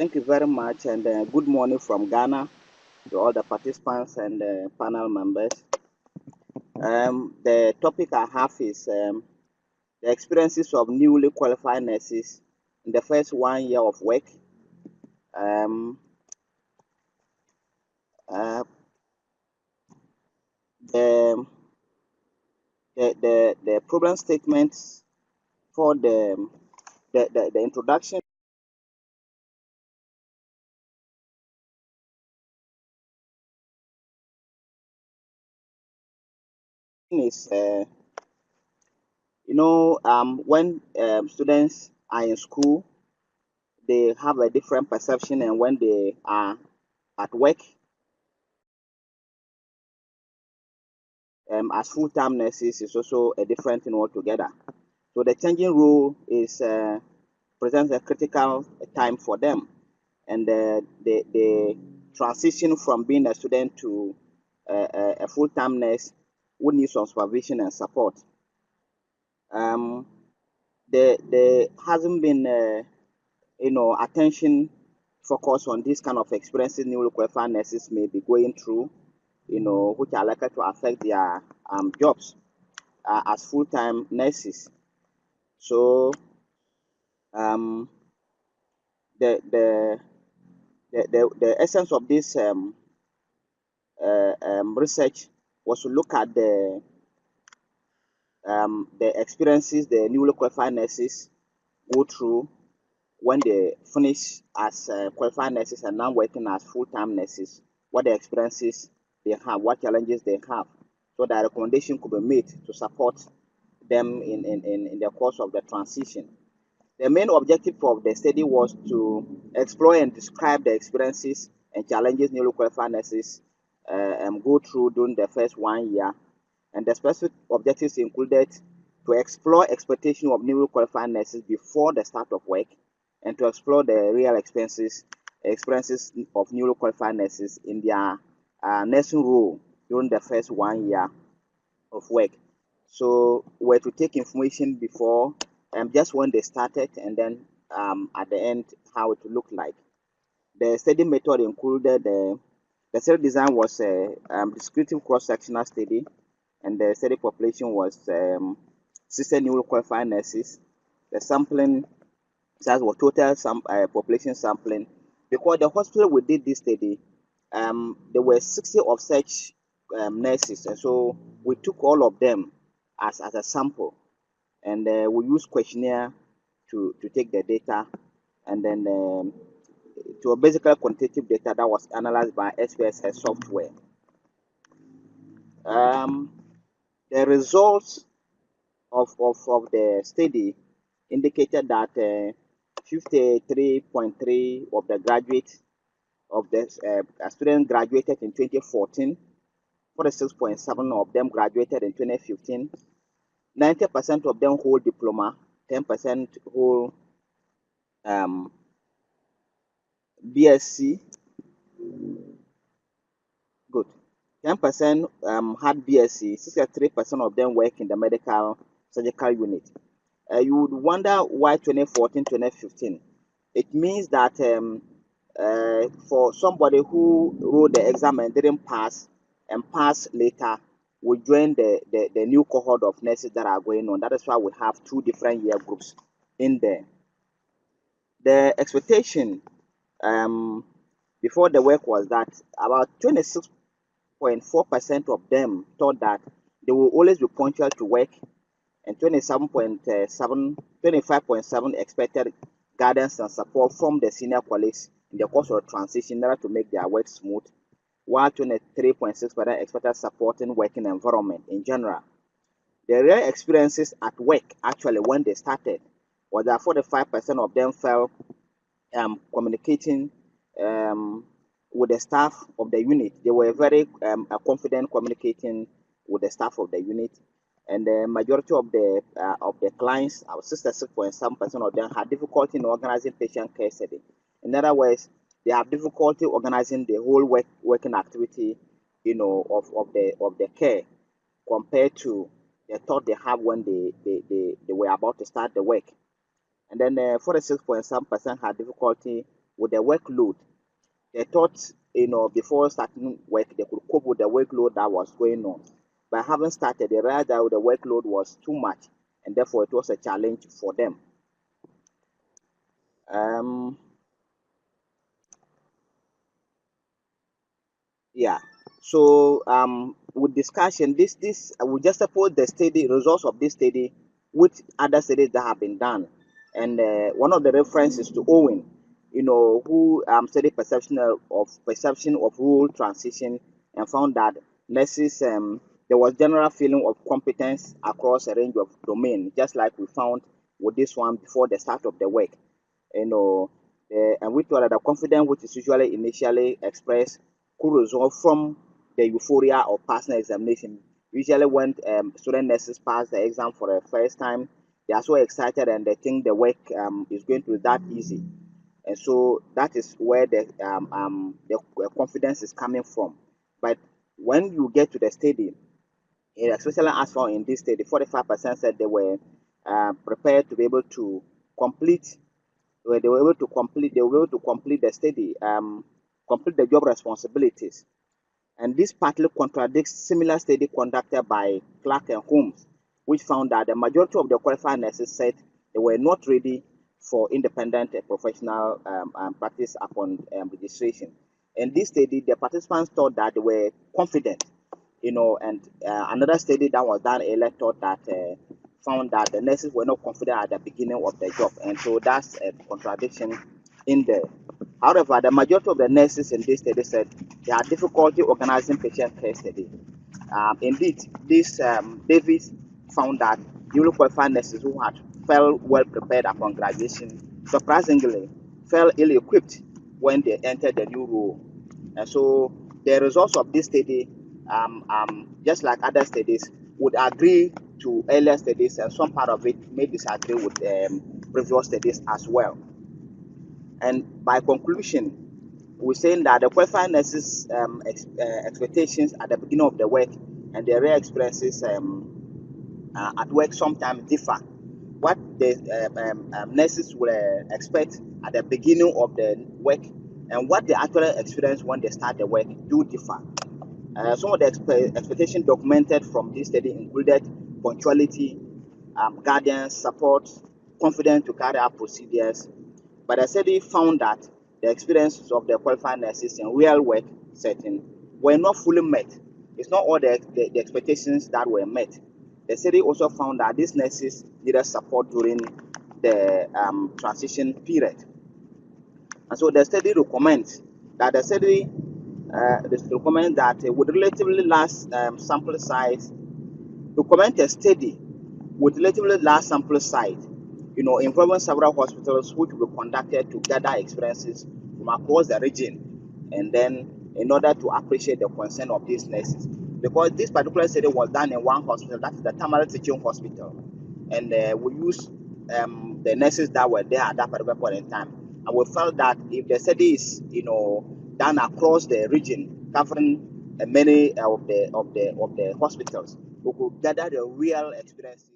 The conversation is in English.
Thank you very much, and good morning from Ghana to all the participants and panel members. The topic I have is the experiences of newly qualified nurses in the first 1 year of work. Um, uh, the, the problem statements for the introduction is when students are in school, they have a different perception, and when they are at work, as full-time nurses is also a different thing altogether. So the changing role is presents a critical time for them, and the transition from being a student to a full-time nurse would need some supervision and support. Um, there hasn't been attention focused on this kind of experiences newly qualified nurses may be going through, which are likely to affect their jobs as full-time nurses. So um, the, the the essence of this research was to look at the experiences the newly qualified nurses go through when they finish as qualified nurses and now working as full-time nurses, what the experiences they have, what challenges they have, so that recommendation could be made to support them in the course of the transition. The main objective of the study was to explore and describe the experiences and challenges newly qualified nurses go through during the first 1 year. And the specific objectives included to explore expectation of newly qualified nurses before the start of work, and to explore the real experiences of newly qualified nurses in their nursing role during the first 1 year of work. So we're to take information before just when they started, and then at the end how it looked like. The study method included the study design was a descriptive cross-sectional study, and the study population was 60 newly qualified nurses. The sampling size was total population sampling. Because the hospital we did this study, there were 60 of such nurses, and so we took all of them as a sample, and we used questionnaire to take the data, and then to basically quantitative data that was analyzed by SPSS software. Um, the results of the study indicated that 53.3 of the graduates of the students graduated in 2014, 46.7 of them graduated in 2015, 90% of them hold diploma, 10% hold um, BSc, good. 10% had BSc, 63% of them work in the medical surgical unit. You would wonder why 2014, 2015. It means that for somebody who wrote the exam and didn't pass and pass later, will join the new cohort of nurses that are going on. That is why we have two different year groups in there. The expectation um, before the work was that about 26.4% of them thought that they will always be punctual to work, and 25.7 expected guidance and support from the senior colleagues in the course of transition in order to make their work smooth, while 23.6% expected support in working environment in general. The real experiences at work, actually, when they started, was that 45% of them felt communicating with the staff of the unit. They were very confident communicating with the staff of the unit, and the majority of the clients, 66.7% of them, had difficulty in organizing patient care setting. In other words, they have difficulty organizing the whole working activity, of the care compared to the thought they have when they were about to start the work. And then 46.7% had difficulty with the workload. They thought, before starting work, they could cope with the workload that was going on. But having started, they realized that the workload was too much, and therefore it was a challenge for them. Um, yeah. So with discussion, this we just suppose the study results of this study with other studies that have been done, and one of the references to Owen, who studied perception of role transition and found that nurses there was general feeling of competence across a range of domain, just like we found with this one before the start of the work. you know, and we thought that the confidence which is usually initially expressed could result from the euphoria of passing examination. Usually, when student nurses pass the exam for the first time, they are so excited and they think the work is going to be that easy, and so that is where the confidence is coming from. But when you get to the study, especially as found in this study, 45% said they were prepared to be able to complete where they were able to complete the study, complete the job responsibilities. And this partly contradicts similar study conducted by Clark and Holmes, which found that the majority of the qualified nurses said they were not ready for independent professional practice upon registration. In this study, the participants thought that they were confident, and another study that was done earlier thought that found that the nurses were not confident at the beginning of the job, and so that's a contradiction in there. However, the majority of the nurses in this study said they had difficulty organizing patient care study. Indeed, this Davis found that newly qualified nurses who had felt well prepared upon graduation surprisingly felt ill equipped when they entered the new role. And so the results of this study, just like other studies, would agree to earlier studies, and some part of it may disagree with previous studies as well. And by conclusion, we're saying that the qualified nurses' expectations at the beginning of the work and their real experiences at work sometimes differ. What the nurses will expect at the beginning of the work and what they actually experience when they start the work do differ. Some of the expectations documented from this study included punctuality, guidance, support, confidence to carry out procedures. But the study found that the experiences of the qualified nurses in real work setting were not fully met. It's not all the expectations that were met. The study also found that these nurses needed support during the transition period. And so the study recommends that with relatively large sample size, recommend a study with relatively large sample size, involving several hospitals which will be conducted to gather experiences from across the region, and then in order to appreciate the concern of these nurses. Because this particular study was done in one hospital, that is the Tamale Teaching Hospital, and we used the nurses that were there at that particular point in time, and we felt that if the study is, done across the region, covering many of the hospitals, we could gather the real experiences.